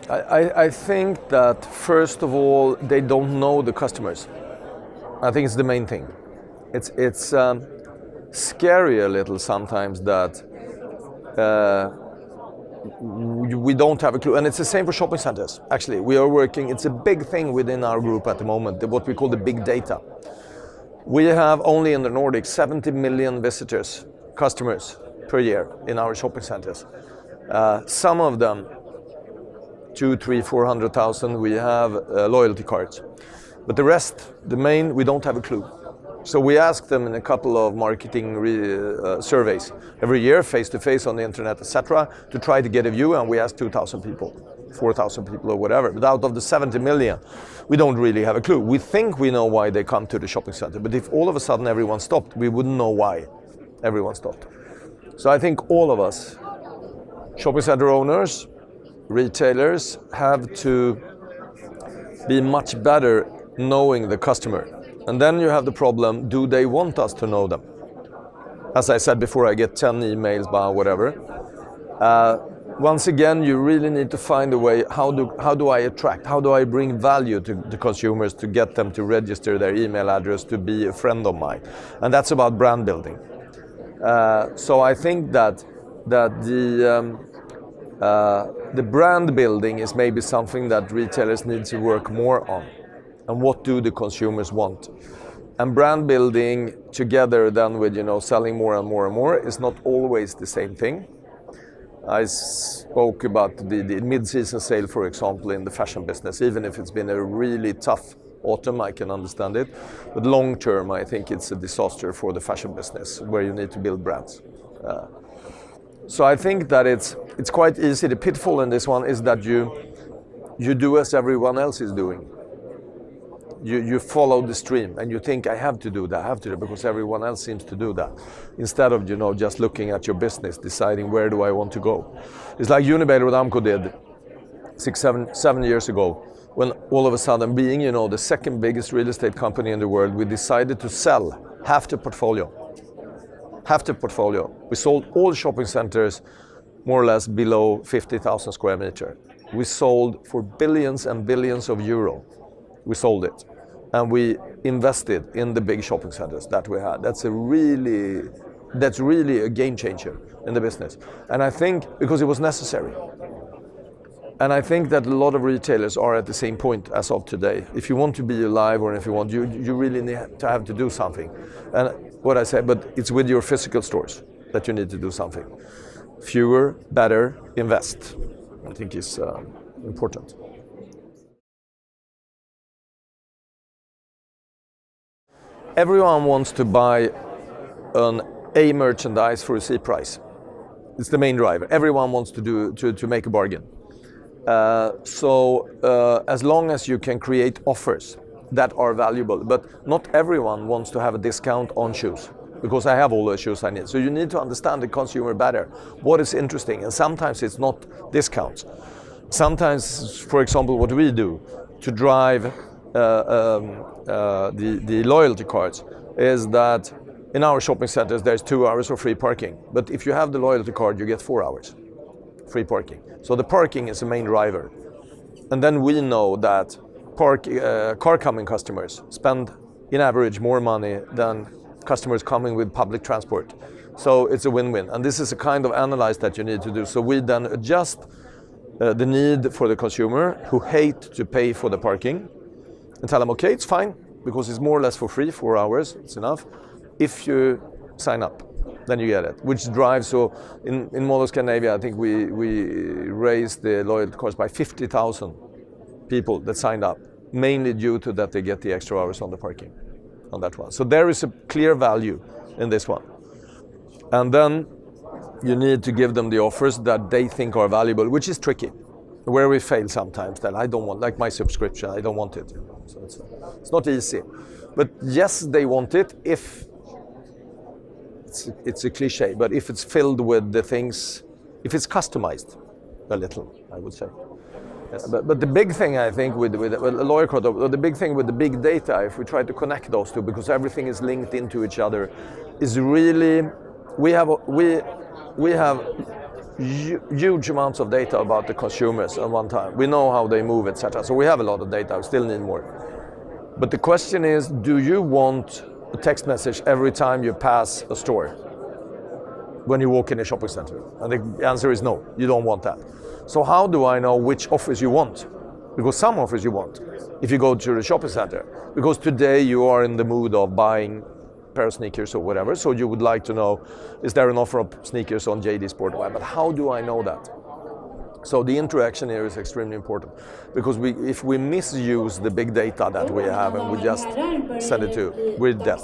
I think that first of all they don't know the customers. I think it's the main thing. It's scary a little sometimes that we don't have a clue, and it's the same for shopping centers. Actually, we are working. It's a big thing within our group at the moment. What we call the big data. We have only in the Nordic 70 million visitors, customers per year in our shopping centers. Some of them, 200,000, 300,000, 400,000, we have loyalty cards. But the rest, the main, we don't have a clue. So we ask them in a couple of marketing surveys every year, face-to-face on the internet, etc., to try to get a view, and we ask 2,000 people, 4,000 people or whatever. But out of the 70 million, we don't really have a clue. We think we know why they come to the shopping center, but if all of a sudden everyone stopped, we wouldn't know why everyone stopped. So I think all of us, shopping center owners, retailers, have to be much better knowing the customer. And then you have the problem, do they want us to know them? As I said before, I get 10 emails by whatever. Once again, you really need to find a way, how do I attract, how do I bring value to the consumers to get them to register their email address to be a friend of mine? And that's about brand building. So I think that the brand building is maybe something that retailers need to work more on. And what do the consumers want? And brand building together then with selling more and more and more is not always the same thing. I spoke about the mid-season sale, for example, in the fashion business. Even if it's been a really tough autumn, I can understand it. But long term, I think it's a disaster for the fashion business where you need to build brands. So I think that it's quite easy. The pitfall in this one is that you do as everyone else is doing. You follow the stream and you think I have to do that, because everyone else seems to do that. Instead of just looking at your business, deciding where do I want to go. It's like Unibail what Amco did 7 years ago, when all of a sudden, being the second biggest real estate company in the world, we decided to sell half the portfolio. We sold all shopping centers more or less below 50,000 square meter. We sold for billions and billions of euro. We sold it, and we invested in the big shopping centers that we had. That's really a game changer in the business. And I think because it was necessary. And I think that a lot of retailers are at the same point as of today. If you want to be alive, or if you want, you really need to have to do something. And what I said, but it's with your physical stores that you need to do something. Fewer, better, invest. I think is important. Everyone wants to buy a merchandise for a C price. It's the main driver. Everyone wants to make a bargain. So as long as you can create offers that are valuable, but not everyone wants to have a discount on shoes, because I have all the shoes I need. So you need to understand the consumer better. What is interesting, and sometimes it's not discounts. Sometimes, for example, what we do to drive the loyalty cards is that in our shopping centers there's 2 hours of free parking, but if you have the loyalty card you get 4 hours free parking. So the parking is the main driver, and then we know that car coming customers spend in average more money than customers coming with public transport. So it's a win-win, and this is a kind of analysis that you need to do. So we then adjust the need for the consumer who hate to pay for the parking, and tell them, okay, it's fine, because it's more or less for free, 4 hours, it's enough. If you sign up, then you get it, which drives, so in Mall of Scandinavia, I think we raised the loyalty cards by 50,000 people that signed up, mainly due to that they get the extra hours on the parking, on that one. So there is a clear value in this one. And then you need to give them the offers that they think are valuable, which is tricky. Where we fail sometimes, that I don't want, like my subscription, I don't want it. So it's not easy. But yes, they want it if, it's a cliche, but if it's filled with the things, if it's customized a little, I would say. Yes. But the big thing I think with the big thing with the big data, if we try to connect those two, because everything is linked into each other, is really we have huge amounts of data about the consumers at one time. We know how they move, etc. So we have a lot of data. We still need more. But the question is, do you want a text message every time you pass a store when you walk in a shopping center? And the answer is no, you don't want that. So how do I know which offers you want? Because some offers you want if you go to the shopping center. Because today you are in the mood of buying a pair of sneakers or whatever, so you would like to know, is there an offer of sneakers on JD Sportwear? But how do I know that? So the interaction here is extremely important, because if we misuse the big data that we have and we just send it to, we're dead.